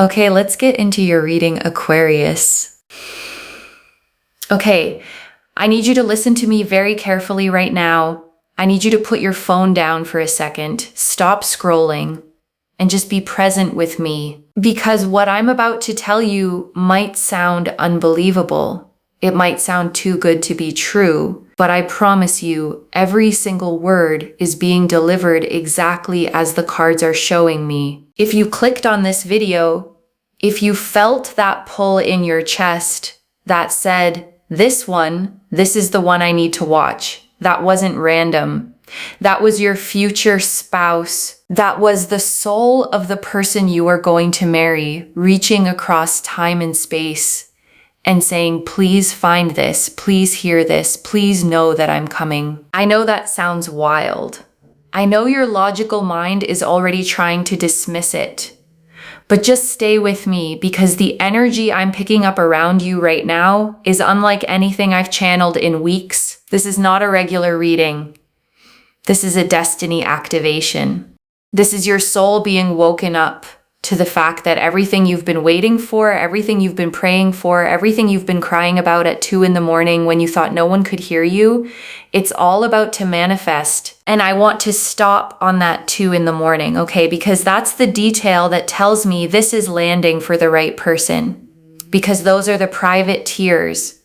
Okay, let's get into your reading, Aquarius. Okay, I need you to listen to me very carefully right now. I need you to put your phone down for a second, stop scrolling, and just be present with me. Because what I'm about to tell you might sound unbelievable. It might sound too good to be true, but I promise you, every single word is being delivered exactly as the cards are showing me. If you clicked on this video, if you felt that pull in your chest that said, this is the one I need to watch. That wasn't random. That was your future spouse. That was the soul of the person you are going to marry, reaching across time and space and saying, please find this, please hear this, please know that I'm coming. I know that sounds wild. I know your logical mind is already trying to dismiss it. But just stay with me because the energy I'm picking up around you right now is unlike anything I've channeled in weeks. This is not a regular reading. This is a destiny activation. This is your soul being woken up to the fact that everything you've been waiting for, everything you've been praying for, everything you've been crying about at 2 a.m. when you thought no one could hear you, it's all about to manifest. And I want to stop on that 2 a.m, okay? Because that's the detail that tells me this is landing for the right person. Because those are the private tears,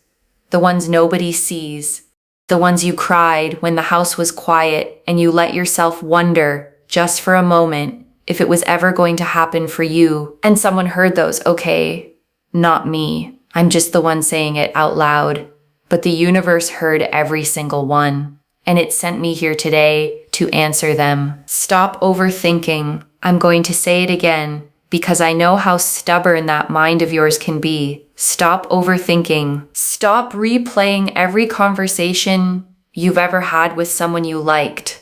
the ones nobody sees, the ones you cried when the house was quiet and you let yourself wonder just for a moment if it was ever going to happen for you. And someone heard those, okay, not me. I'm just the one saying it out loud. But the universe heard every single one. And it sent me here today to answer them. Stop overthinking. I'm going to say it again because I know how stubborn that mind of yours can be. Stop overthinking. Stop replaying every conversation you've ever had with someone you liked.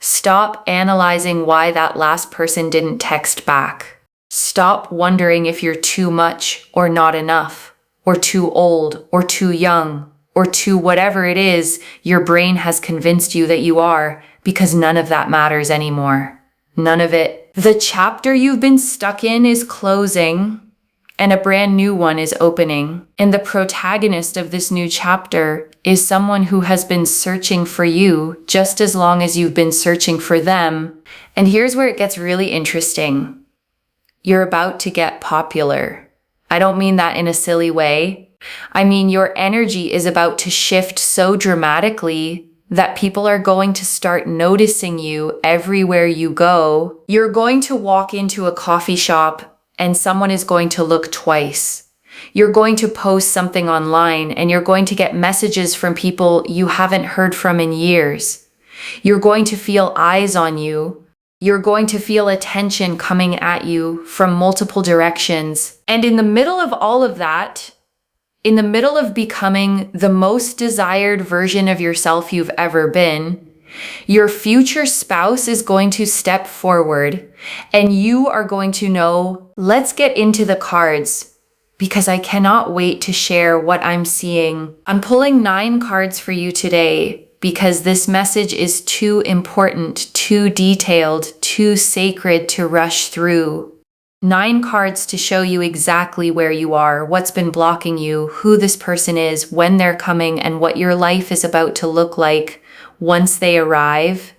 Stop analyzing why that last person didn't text back. Stop wondering if you're too much or not enough, or too old or too young, or too whatever it is your brain has convinced you that you are, because none of that matters anymore. None of it. The chapter you've been stuck in is closing, and a brand new one is opening. And the protagonist of this new chapter is someone who has been searching for you just as long as you've been searching for them. And here's where it gets really interesting. You're about to get popular. I don't mean that in a silly way. I mean, your energy is about to shift so dramatically that people are going to start noticing you everywhere you go. You're going to walk into a coffee shop and someone is going to look twice. You're going to post something online and you're going to get messages from people you haven't heard from in years. You're going to feel eyes on you. You're going to feel attention coming at you from multiple directions. And in the middle of all of that, in the middle of becoming the most desired version of yourself you've ever been, your future spouse is going to step forward and you are going to know, let's get into the cards because I cannot wait to share what I'm seeing. I'm pulling 9 cards for you today because this message is too important, too detailed, too sacred to rush through. 9 cards to show you exactly where you are, what's been blocking you, who this person is, when they're coming, and what your life is about to look like once they arrive.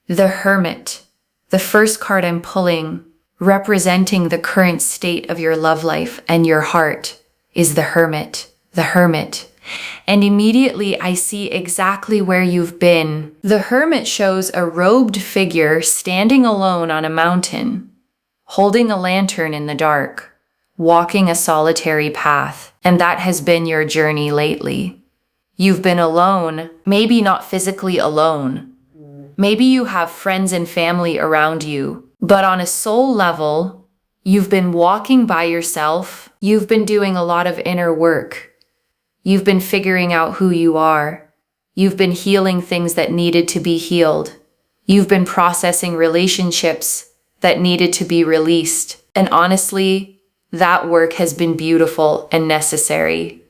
The Hermit, the first card I'm pulling, representing the current state of your love life and your heart, is the Hermit. The Hermit. And immediately I see exactly where you've been. The Hermit shows a robed figure standing alone on a mountain, holding a lantern in the dark, walking a solitary path. And that has been your journey lately. You've been alone, maybe not physically alone. Maybe you have friends and family around you, but on a soul level, you've been walking by yourself. You've been doing a lot of inner work. You've been figuring out who you are. You've been healing things that needed to be healed. You've been processing relationships that needed to be released. And honestly, that work has been beautiful and necessary.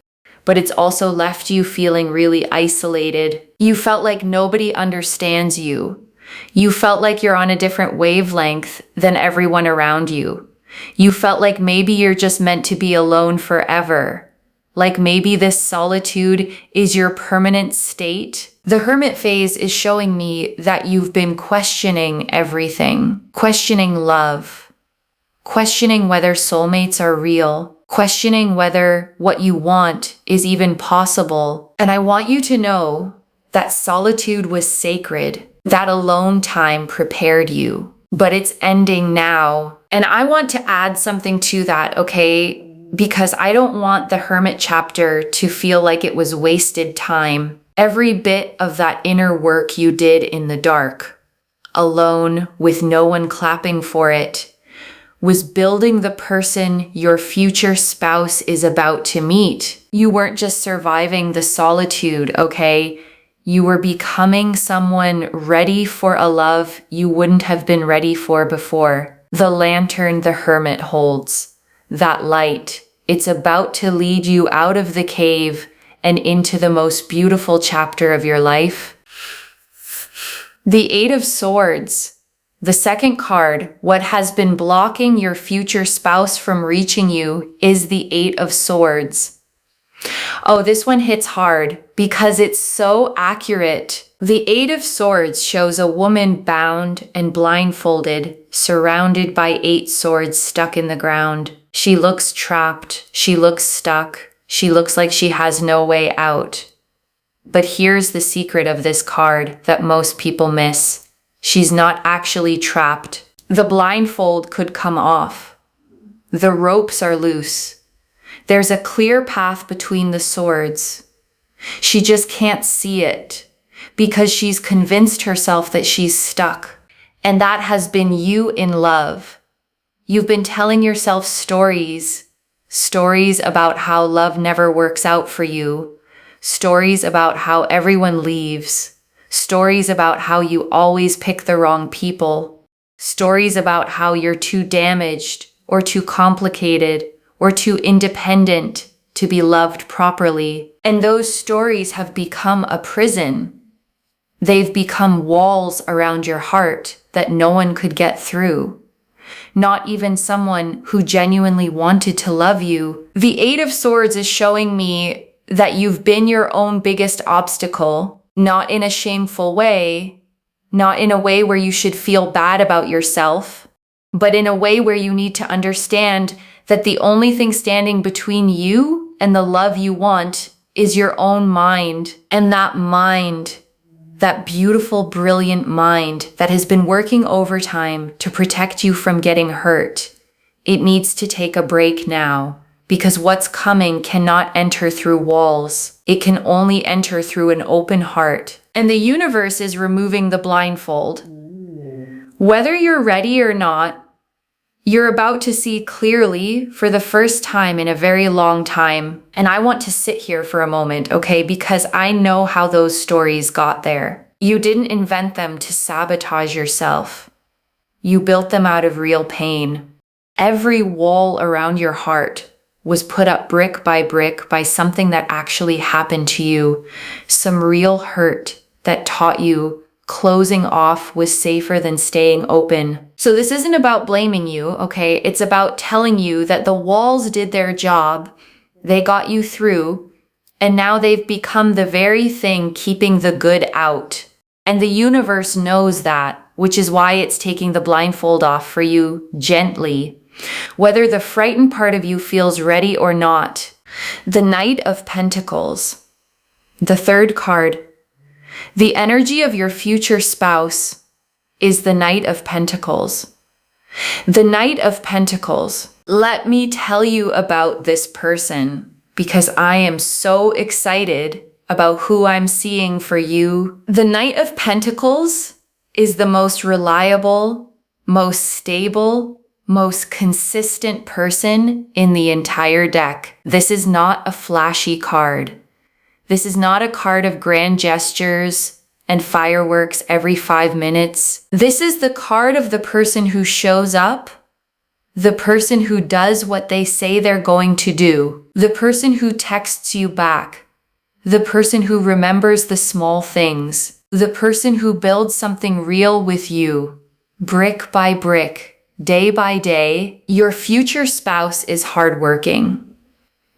But it's also left you feeling really isolated. You felt like nobody understands you. You felt like you're on a different wavelength than everyone around you. You felt like maybe you're just meant to be alone forever. Like maybe this solitude is your permanent state. The Hermit phase is showing me that you've been questioning everything, questioning love, questioning whether soulmates are real, questioning whether what you want is even possible. And I want you to know that solitude was sacred. That alone time prepared you, but it's ending now. And I want to add something to that, okay? Because I don't want the Hermit chapter to feel like it was wasted time. Every bit of that inner work you did in the dark, alone with no one clapping for it, was building the person your future spouse is about to meet. You weren't just surviving the solitude, okay? You were becoming someone ready for a love you wouldn't have been ready for before. The lantern the Hermit holds, that light, it's about to lead you out of the cave and into the most beautiful chapter of your life. The Eight of Swords, the second card, what has been blocking your future spouse from reaching you is the Eight of Swords. Oh, this one hits hard because it's so accurate. The Eight of Swords shows a woman bound and blindfolded, surrounded by 8 swords stuck in the ground. She looks trapped. She looks stuck. She looks like she has no way out. But here's the secret of this card that most people miss. She's not actually trapped. The blindfold could come off. The ropes are loose. There's a clear path between the swords. She just can't see it because she's convinced herself that she's stuck. And that has been you in love. You've been telling yourself stories about how love never works out for you, stories about how everyone leaves, stories about how you always pick the wrong people, stories about how you're too damaged or too complicated or too independent to be loved properly. And those stories have become a prison. They've become walls around your heart that no one could get through. Not even someone who genuinely wanted to love you. The Eight of Swords is showing me that you've been your own biggest obstacle, not in a shameful way, not in a way where you should feel bad about yourself, but in a way where you need to understand that the only thing standing between you and the love you want is your own mind. And that mind, that beautiful, brilliant mind that has been working overtime to protect you from getting hurt, it needs to take a break now, because what's coming cannot enter through walls. It can only enter through an open heart. And the universe is removing the blindfold. Whether you're ready or not, you're about to see clearly for the first time in a very long time. And I want to sit here for a moment, okay? Because I know how those stories got there. You didn't invent them to sabotage yourself. You built them out of real pain. Every wall around your heart was put up brick by something that actually happened to you. Some real hurt that taught you closing off was safer than staying open. So this isn't about blaming you, okay? It's about telling you that the walls did their job. They got you through, and now they've become the very thing keeping the good out. And the universe knows that, which is why it's taking the blindfold off for you gently, whether the frightened part of you feels ready or not. The Knight of Pentacles, the third card. The energy of your future spouse is the Knight of Pentacles. The Knight of Pentacles. Let me tell you about this person because I am so excited about who I'm seeing for you. The Knight of Pentacles is the most reliable, most stable, most consistent person in the entire deck. This is not a flashy card. This is not a card of grand gestures and fireworks every 5 minutes. This is the card of the person who shows up, the person who does what they say they're going to do, the person who texts you back, the person who remembers the small things, the person who builds something real with you, brick by brick, day by day. Your future spouse is hardworking.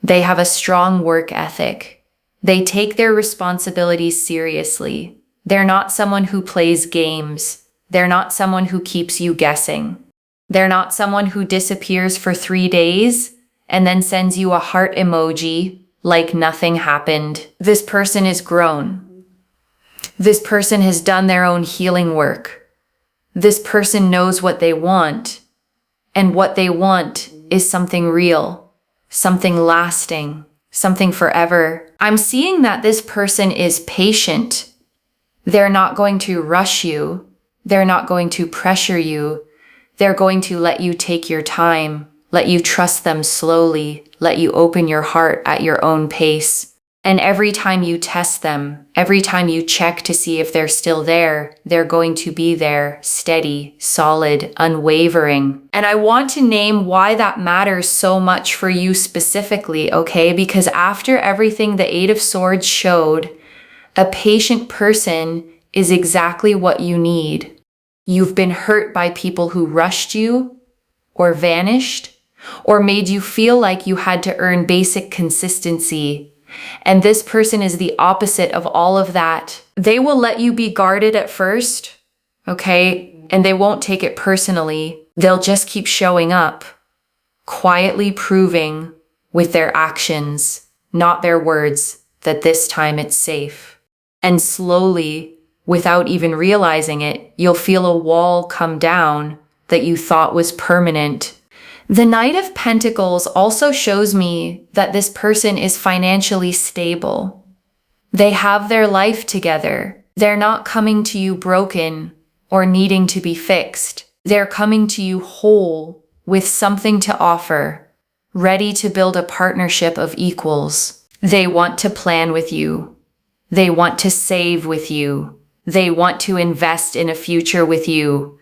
They have a strong work ethic. They take their responsibilities seriously. They're not someone who plays games. They're not someone who keeps you guessing. They're not someone who disappears for 3 days and then sends you a heart emoji like nothing happened. This person is grown. This person has done their own healing work. This person knows what they want, and what they want is something real, something lasting, something forever. I'm seeing that this person is patient. They're not going to rush you. They're not going to pressure you. They're going to let you take your time, let you trust them slowly, let you open your heart at your own pace. And every time you test them, every time you check to see if they're still there, they're going to be there, steady, solid, unwavering. And I want to name why that matters so much for you specifically, okay? Because after everything the Eight of Swords showed, a patient person is exactly what you need. You've been hurt by people who rushed you, or vanished, or made you feel like you had to earn basic consistency. And this person is the opposite of all of that. They will let you be guarded at first, okay? And they won't take it personally. They'll just keep showing up, quietly proving with their actions, not their words, that this time it's safe. And slowly, without even realizing it, you'll feel a wall come down that you thought was permanent. The Knight of Pentacles also shows me that this person is financially stable. They have their life together. They're not coming to you broken or needing to be fixed. They're coming to you whole with something to offer, ready to build a partnership of equals. They want to plan with you. They want to save with you. They want to invest in a future with you.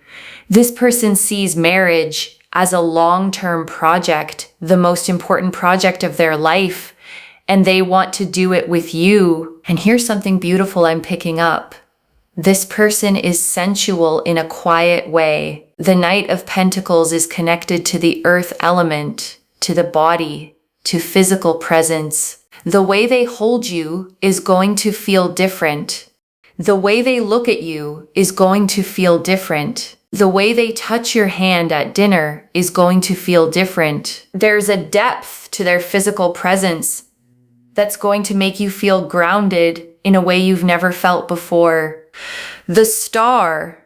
This person sees marriage as a long-term project, the most important project of their life, and they want to do it with you. And here's something beautiful I'm picking up. This person is sensual in a quiet way. The Knight of Pentacles is connected to the earth element, to the body, to physical presence. The way they hold you is going to feel different. The way they look at you is going to feel different. The way they touch your hand at dinner is going to feel different. There's a depth to their physical presence that's going to make you feel grounded in a way you've never felt before. The Star,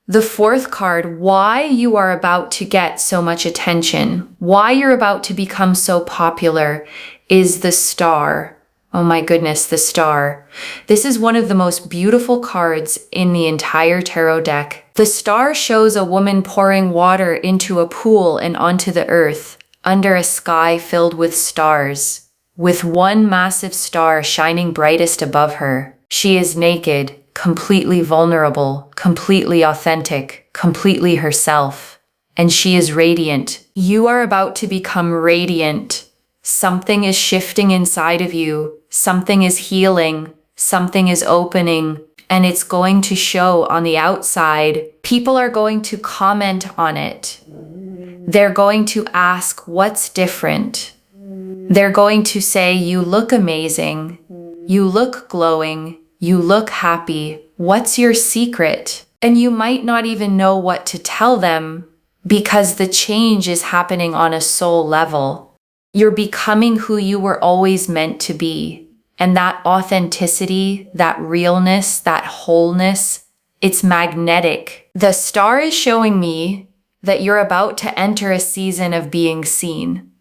the fourth card, why you are about to get so much attention, why you're about to become so popular is the Star. Oh my goodness, the Star. This is one of the most beautiful cards in the entire tarot deck. The Star shows a woman pouring water into a pool and onto the earth, under a sky filled with stars, with one massive star shining brightest above her. She is naked, completely vulnerable, completely authentic, completely herself. And she is radiant. You are about to become radiant. Something is shifting inside of you. Something is healing. Something is opening. And it's going to show on the outside. People are going to comment on it. They're going to ask, what's different? They're going to say, you look amazing. You look glowing. You look happy. What's your secret? And you might not even know what to tell them because the change is happening on a soul level. You're becoming who you were always meant to be. And that authenticity, that realness, that wholeness, it's magnetic. The Star is showing me that you're about to enter a season of being seen.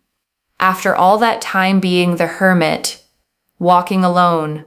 After all that time being the hermit, walking alone,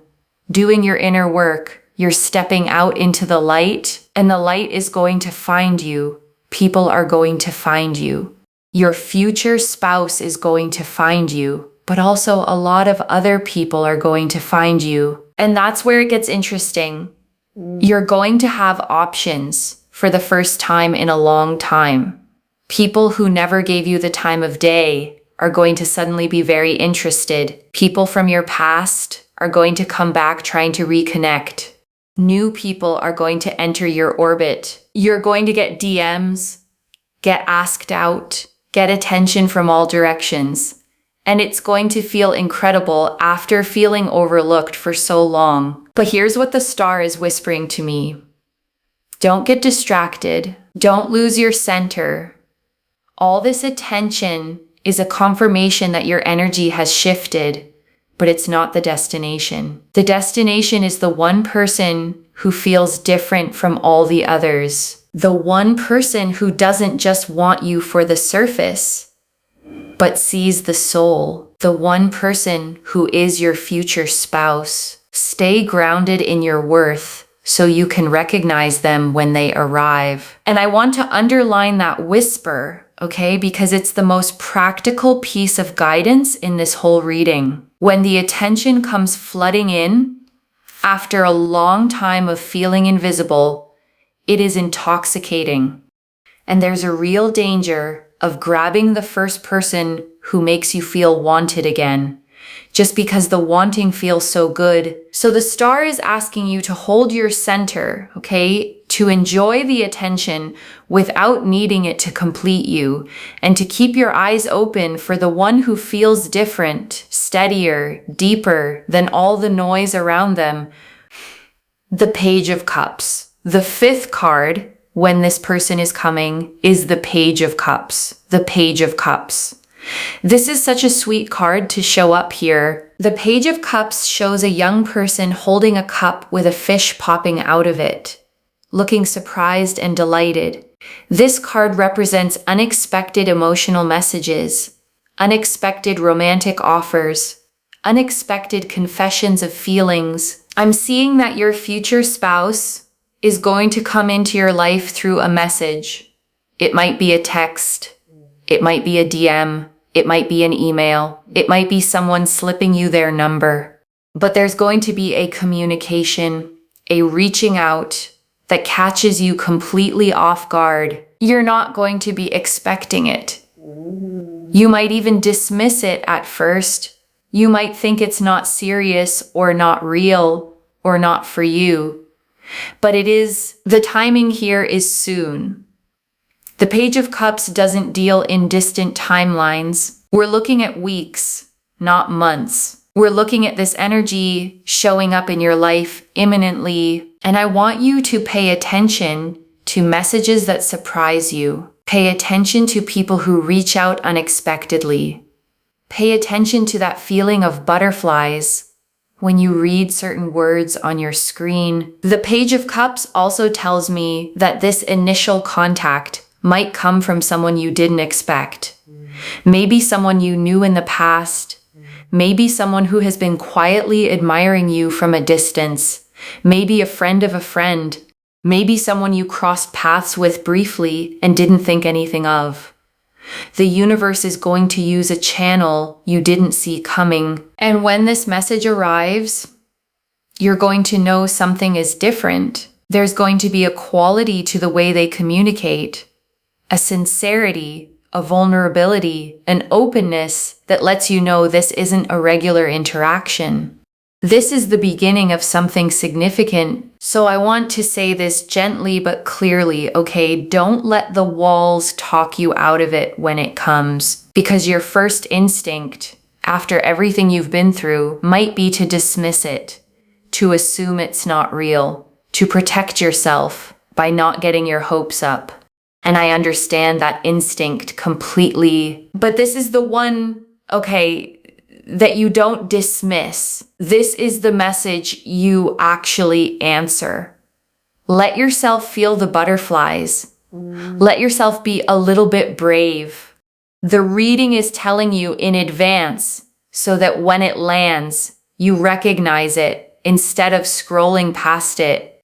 doing your inner work, you're stepping out into the light, and the light is going to find you. People are going to find you. Your future spouse is going to find you, but also a lot of other people are going to find you. And that's where it gets interesting. You're going to have options for the first time in a long time. People who never gave you the time of day are going to suddenly be very interested. People from your past are going to come back trying to reconnect. New people are going to enter your orbit. You're going to get DMs, get asked out, get attention from all directions. And it's going to feel incredible after feeling overlooked for so long. But here's what the star is whispering to me. Don't get distracted. Don't lose your center. All this attention is a confirmation that your energy has shifted, but it's not the destination. The destination is the one person who feels different from all the others. The one person who doesn't just want you for the surface, but sees the soul. The one person who is your future spouse. Stay grounded in your worth so you can recognize them when they arrive. And I want to underline that whisper, okay? Because it's the most practical piece of guidance in this whole reading. When the attention comes flooding in, after a long time of feeling invisible, it is intoxicating. And there's a real danger of grabbing the first person who makes you feel wanted again, just because the wanting feels so good. So the star is asking you to hold your center, okay? To enjoy the attention without needing it to complete you, and to keep your eyes open for the one who feels different, steadier, deeper than all the noise around them. The Page of Cups. The fifth card, when this person is coming, is the Page of Cups. The Page of Cups. This is such a sweet card to show up here. The Page of Cups shows a young person holding a cup with a fish popping out of it, looking surprised and delighted. This card represents unexpected emotional messages, unexpected romantic offers, unexpected confessions of feelings. I'm seeing that your future spouse is going to come into your life through a message. It might be a text. It might be a DM. It might be an email. It might be someone slipping you their number. But there's going to be a communication, a reaching out that catches you completely off guard. You're not going to be expecting it. You might even dismiss it at first. You might think it's not serious or not real or not for you. But it is, the timing here is soon. The Page of Cups doesn't deal in distant timelines. We're looking at weeks, not months. We're looking at this energy showing up in your life imminently. And I want you to pay attention to messages that surprise you. Pay attention to people who reach out unexpectedly. Pay attention to that feeling of butterflies when you read certain words on your screen. The Page of Cups also tells me that this initial contact might come from someone you didn't expect. Maybe someone you knew in the past. Maybe someone who has been quietly admiring you from a distance. Maybe a friend of a friend. Maybe someone you crossed paths with briefly and didn't think anything of. The universe is going to use a channel you didn't see coming. And when this message arrives, you're going to know something is different. There's going to be a quality to the way they communicate, a sincerity, a vulnerability, an openness that lets you know this isn't a regular interaction. This is the beginning of something significant. So I want to say this gently but clearly, okay? Don't let the walls talk you out of it when it comes, because your first instinct, after everything you've been through, might be to dismiss it, to assume it's not real, to protect yourself by not getting your hopes up. And I understand that instinct completely. But this is the one, okay, that you don't dismiss. This is the message you actually answer. Let yourself feel the butterflies. Let yourself be a little bit brave. The reading is telling you in advance so that when it lands, you recognize it instead of scrolling past it.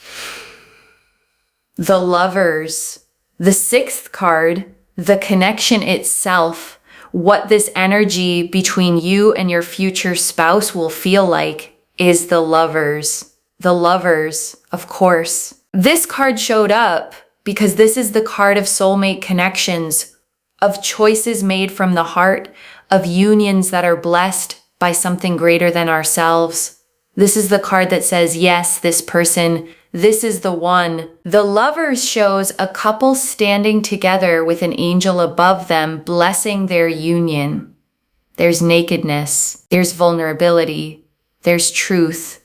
The Lovers. The sixth card, the connection itself, what this energy between you and your future spouse will feel like, is the Lovers. The Lovers, of course. This card showed up because this is the card of soulmate connections, of choices made from the heart, of unions that are blessed by something greater than ourselves. This is the card that says, yes, this person, This is the one. The Lovers shows a couple standing together with an angel above them, blessing their union. There's nakedness. There's vulnerability. There's truth.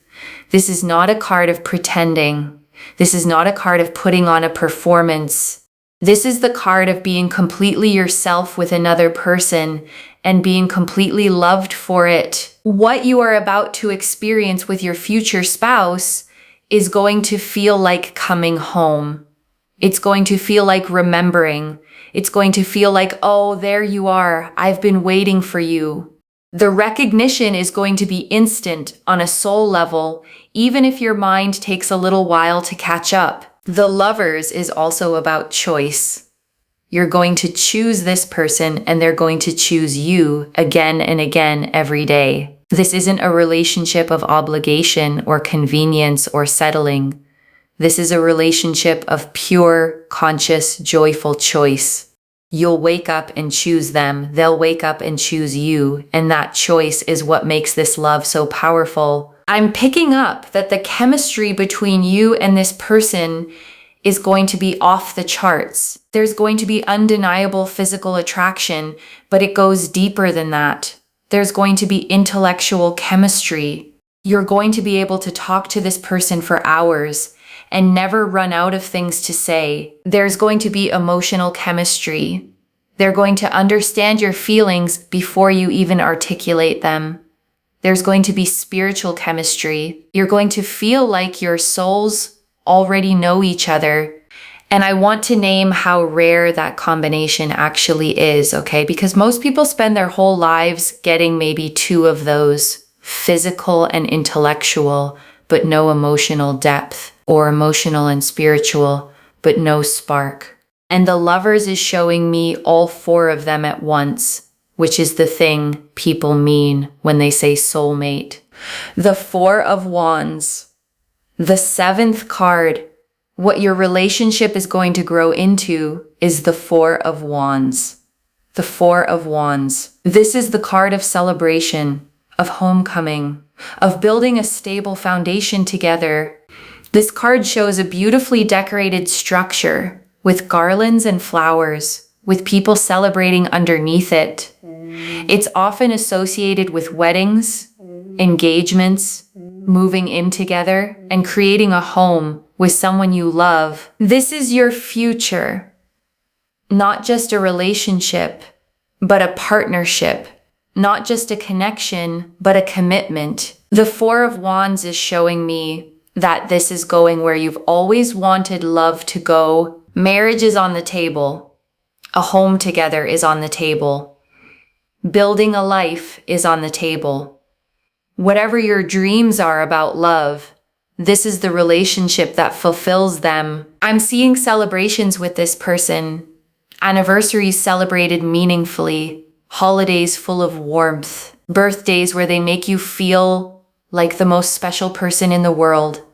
This is not a card of pretending. This is not a card of putting on a performance. This is the card of being completely yourself with another person and being completely loved for it. What you are about to experience with your future spouse is going to feel like coming home. It's going to feel like remembering. It's going to feel like, oh, there you are. I've been waiting for you. The recognition is going to be instant on a soul level, even if your mind takes a little while to catch up. The Lovers is also about choice. You're going to choose this person and they're going to choose you again and again every day. This isn't a relationship of obligation or convenience or settling. This is a relationship of pure, conscious, joyful choice. You'll wake up and choose them. They'll wake up and choose you. And that choice is what makes this love so powerful. I'm picking up that the chemistry between you and this person is going to be off the charts. There's going to be undeniable physical attraction, but it goes deeper than that. There's going to be intellectual chemistry. You're going to be able to talk to this person for hours and never run out of things to say. There's going to be emotional chemistry. They're going to understand your feelings before you even articulate them. There's going to be spiritual chemistry. You're going to feel like your souls already know each other. And I want to name how rare that combination actually is, okay? Because most people spend their whole lives getting maybe two of those, physical and intellectual, but no emotional depth, or emotional and spiritual, but no spark. And the Lovers is showing me all four of them at once, which is the thing people mean when they say soulmate. The Four of Wands, the seventh card. What your relationship is going to grow into is the Four of Wands. The Four of Wands. This is the card of celebration, of homecoming, of building a stable foundation together. This card shows a beautifully decorated structure with garlands and flowers, with people celebrating underneath it. It's often associated with weddings, engagements, moving in together, and creating a home with someone you love. This is your future. Not just a relationship, but a partnership. Not just a connection, but a commitment. The Four of Wands is showing me that this is going where you've always wanted love to go. Marriage is on the table. A home together is on the table. Building a life is on the table. Whatever your dreams are about love, this is the relationship that fulfills them. I'm seeing celebrations with this person. Anniversaries celebrated meaningfully. Holidays full of warmth. Birthdays where they make you feel like the most special person in the world.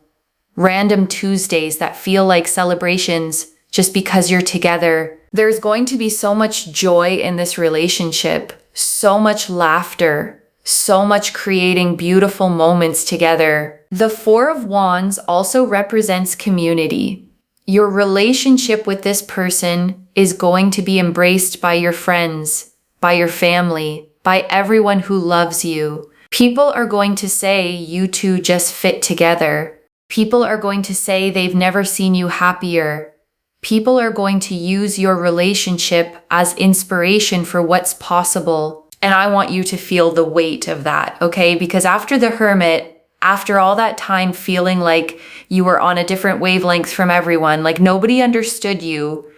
Random Tuesdays that feel like celebrations just because you're together. There's going to be so much joy in this relationship. So much laughter. So much creating beautiful moments together. The Four of Wands also represents community. Your relationship with this person is going to be embraced by your friends, by your family, by everyone who loves you. People are going to say you two just fit together. People are going to say they've never seen you happier. People are going to use your relationship as inspiration for what's possible. And I want you to feel the weight of that, okay? Because after the Hermit, after all that time feeling like you were on a different wavelength from everyone, like nobody understood you,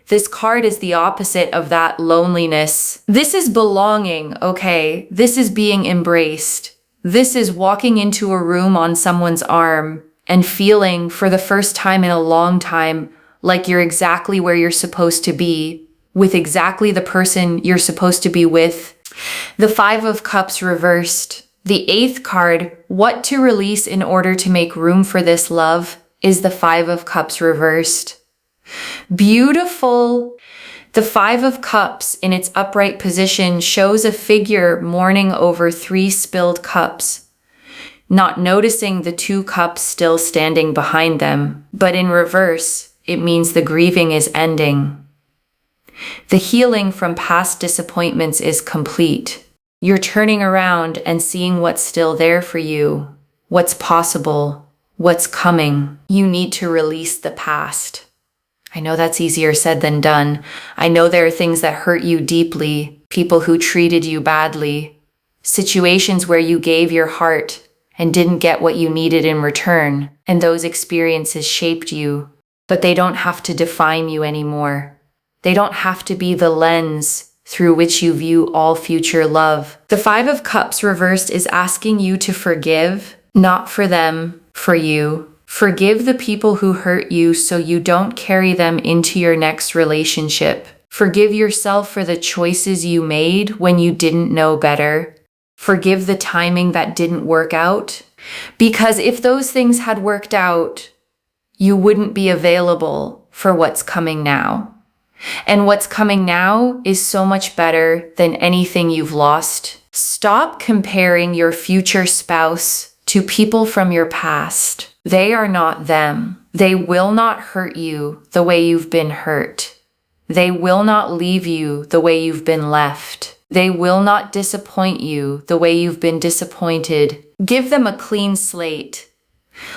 this card is the opposite of that loneliness. This is belonging, okay? This is being embraced. This is walking into a room on someone's arm and feeling for the first time in a long time like you're exactly where you're supposed to be, with exactly the person you're supposed to be with. The Five of Cups reversed. The eighth card, what to release in order to make room for this love, is the Five of Cups reversed. Beautiful. The Five of Cups in its upright position shows a figure mourning over 3 spilled cups. not noticing the 2 cups still standing behind them. But in reverse, it means the grieving is ending. The healing from past disappointments is complete. You're turning around and seeing what's still there for you, what's possible, what's coming. You need to release the past. I know that's easier said than done. I know there are things that hurt you deeply, people who treated you badly, situations where you gave your heart and didn't get what you needed in return, and those experiences shaped you, but they don't have to define you anymore. They don't have to be the lens through which you view all future love. The 5 of Cups reversed is asking you to forgive, not for them, for you. Forgive the people who hurt you so you don't carry them into your next relationship. Forgive yourself for the choices you made when you didn't know better. Forgive the timing that didn't work out. Because if those things had worked out, you wouldn't be available for what's coming now. And what's coming now is so much better than anything you've lost. Stop comparing your future spouse to people from your past. They are not them. They will not hurt you the way you've been hurt. They will not leave you the way you've been left. They will not disappoint you the way you've been disappointed. Give them a clean slate.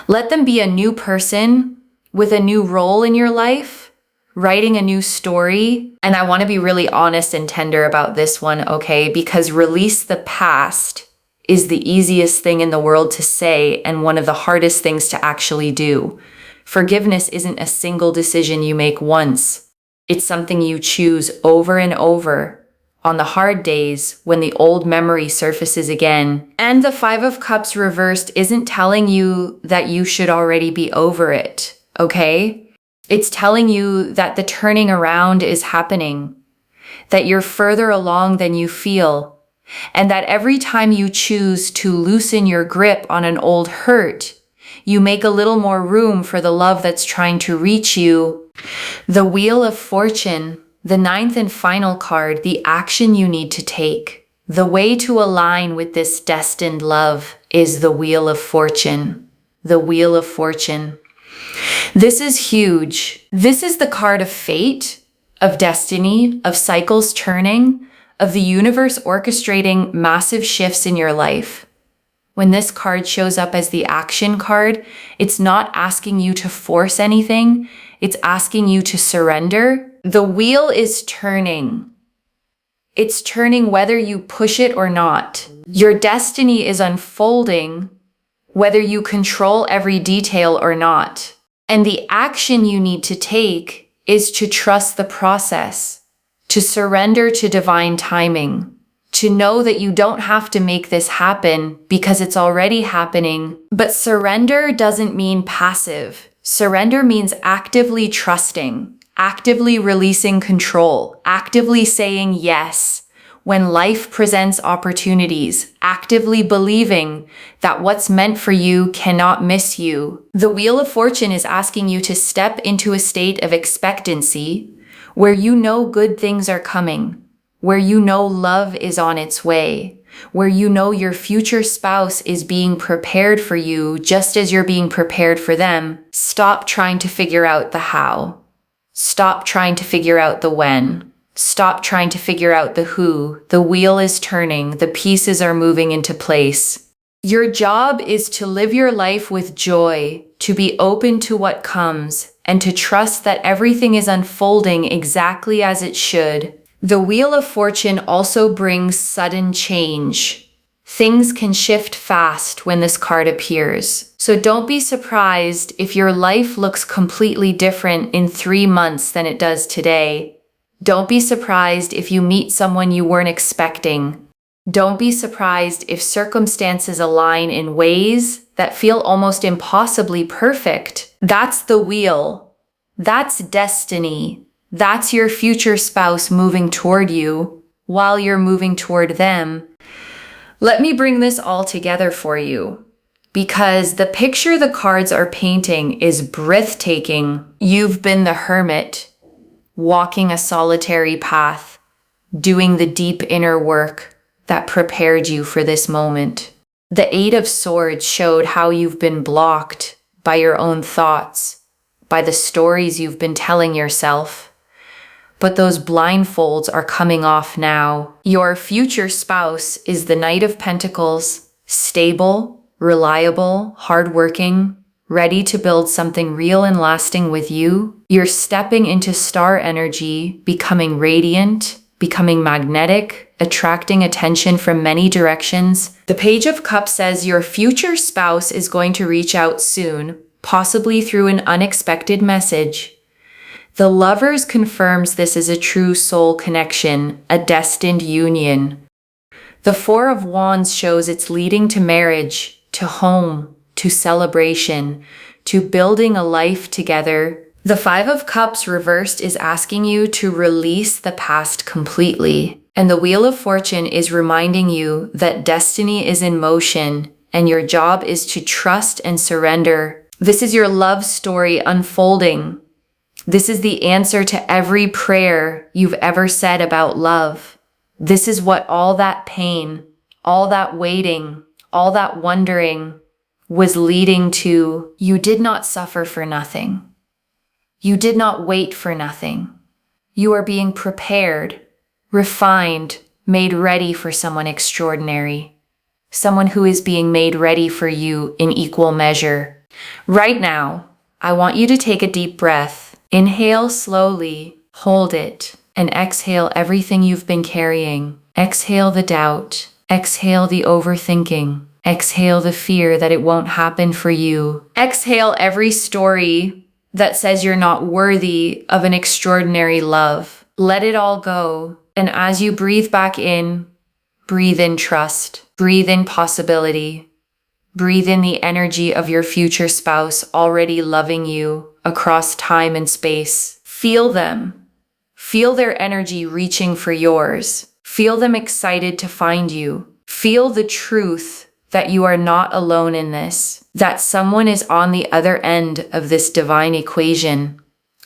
Let them be a new person with a new role in your life, writing a new story. And I want to be really honest and tender about this one, okay? Because release the past is the easiest thing in the world to say and one of the hardest things to actually do. Forgiveness isn't a single decision you make once. It's something you choose over and over on the hard days when the old memory surfaces again. And the 5 of Cups reversed isn't telling you that you should already be over it, okay? It's telling you that the turning around is happening, that you're further along than you feel, and that every time you choose to loosen your grip on an old hurt, you make a little more room for the love that's trying to reach you. The Wheel of Fortune, the 9th and final card, the action you need to take. The way to align with this destined love is the Wheel of Fortune. The Wheel of Fortune. This is huge. This is the card of fate, of destiny, of cycles turning, of the universe orchestrating massive shifts in your life. When this card shows up as the action card, it's not asking you to force anything. It's asking you to surrender. The wheel is turning. It's turning whether you push it or not. Your destiny is unfolding whether you control every detail or not. And the action you need to take is to trust the process, to surrender to divine timing, to know that you don't have to make this happen because it's already happening. But surrender doesn't mean passive. Surrender means actively trusting, actively releasing control, actively saying yes when life presents opportunities, actively believing that what's meant for you cannot miss you. The Wheel of Fortune is asking you to step into a state of expectancy where you know good things are coming, where you know love is on its way, where you know your future spouse is being prepared for you just as you're being prepared for them. Stop trying to figure out the how. Stop trying to figure out the when. Stop trying to figure out the who. The wheel is turning. The pieces are moving into place. Your job is to live your life with joy, to be open to what comes, and to trust that everything is unfolding exactly as it should. The Wheel of Fortune also brings sudden change. Things can shift fast when this card appears. So don't be surprised if your life looks completely different in 3 months than it does today. Don't be surprised if you meet someone you weren't expecting. Don't be surprised if circumstances align in ways that feel almost impossibly perfect. That's the wheel. That's destiny. That's your future spouse moving toward you while you're moving toward them. Let me bring this all together for you, because the picture the cards are painting is breathtaking. You've been the hermit, walking a solitary path, doing the deep inner work that prepared you for this moment. The Eight of Swords showed how you've been blocked by your own thoughts, by the stories you've been telling yourself. But those blindfolds are coming off now. Your future spouse is the Knight of Pentacles, stable, reliable, hardworking, ready to build something real and lasting with you. You're stepping into star energy, becoming radiant, becoming magnetic, attracting attention from many directions. The Page of Cups says your future spouse is going to reach out soon, possibly through an unexpected message. The Lovers confirms this is a true soul connection, a destined union. The Four of Wands shows it's leading to marriage, to home, to celebration, to building a life together. The Five of Cups reversed is asking you to release the past completely. And the Wheel of Fortune is reminding you that destiny is in motion and your job is to trust and surrender. This is your love story unfolding. This is the answer to every prayer you've ever said about love. This is what all that pain, all that waiting, all that wondering was leading to. You did not suffer for nothing. You did not wait for nothing. You are being prepared, refined, made ready for someone extraordinary. Someone who is being made ready for you in equal measure. Right now, I want you to take a deep breath. Inhale slowly, hold it, and exhale everything you've been carrying. Exhale the doubt. Exhale the overthinking. Exhale the fear that it won't happen for you. Exhale every story that says you're not worthy of an extraordinary love. Let it all go. And as you breathe back in, breathe in trust. Breathe in possibility. Breathe in the energy of your future spouse already loving you across time and space. Feel them. Feel their energy reaching for yours. Feel them excited to find you. Feel the truth that you are not alone in this, that someone is on the other end of this divine equation,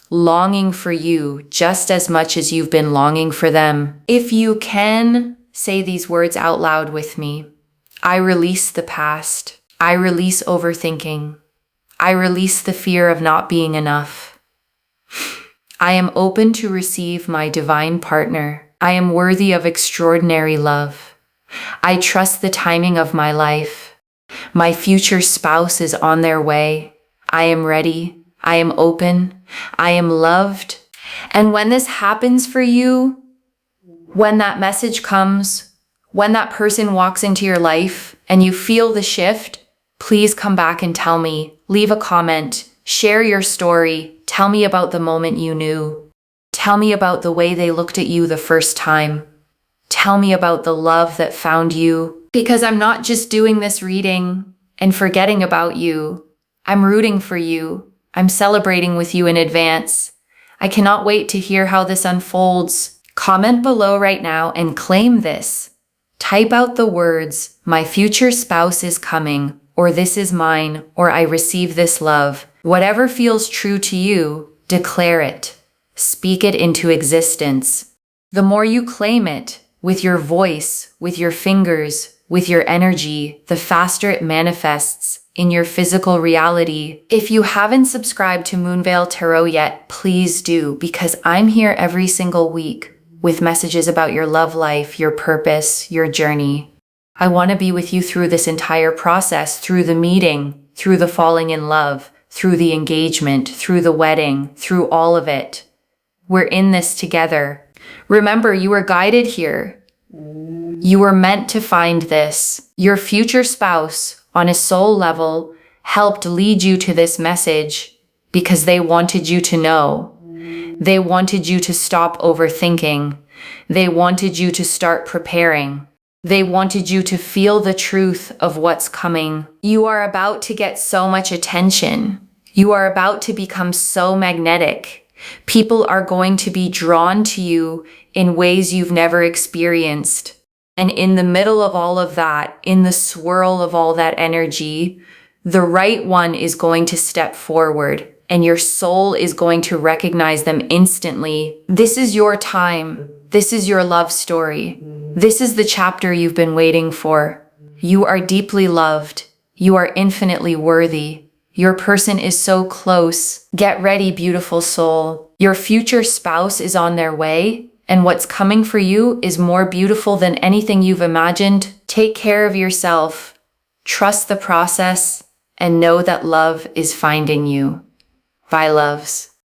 longing for you just as much as you've been longing for them. If you can, say these words out loud with me. I release the past. I release overthinking. I release the fear of not being enough. I am open to receive my divine partner. I am worthy of extraordinary love. I trust the timing of my life. My future spouse is on their way. I am ready. I am open. I am loved. And when this happens for you, when that message comes, when that person walks into your life and you feel the shift, please come back and tell me. Leave a comment. Share your story. Tell me about the moment you knew. Tell me about the way they looked at you the first time. Tell me about the love that found you. Because I'm not just doing this reading and forgetting about you. I'm rooting for you. I'm celebrating with you in advance. I cannot wait to hear how this unfolds. Comment below right now and claim this. Type out the words, my future spouse is coming, or this is mine, or I receive this love. Whatever feels true to you, declare it. Speak it into existence. The more you claim it, with your voice, with your fingers, with your energy, the faster it manifests in your physical reality. If you haven't subscribed to Moonveil Tarot yet, please do, because I'm here every single week with messages about your love life, your purpose, your journey. I want to be with you through this entire process, through the meeting, through the falling in love, through the engagement, through the wedding, through all of it. We're in this together. Remember, you were guided here. You were meant to find this. Your future spouse, on a soul level, helped lead you to this message because they wanted you to know. They wanted you to stop overthinking. They wanted you to start preparing. They wanted you to feel the truth of what's coming. You are about to get so much attention. You are about to become so magnetic. People are going to be drawn to you in ways you've never experienced. And in the middle of all of that, in the swirl of all that energy, the right one is going to step forward and your soul is going to recognize them instantly. This is your time. This is your love story. This is the chapter you've been waiting for. You are deeply loved. You are infinitely worthy. Your person is so close. Get ready, beautiful soul. Your future spouse is on their way, and what's coming for you is more beautiful than anything you've imagined. Take care of yourself. Trust the process and know that love is finding you. Bye, loves.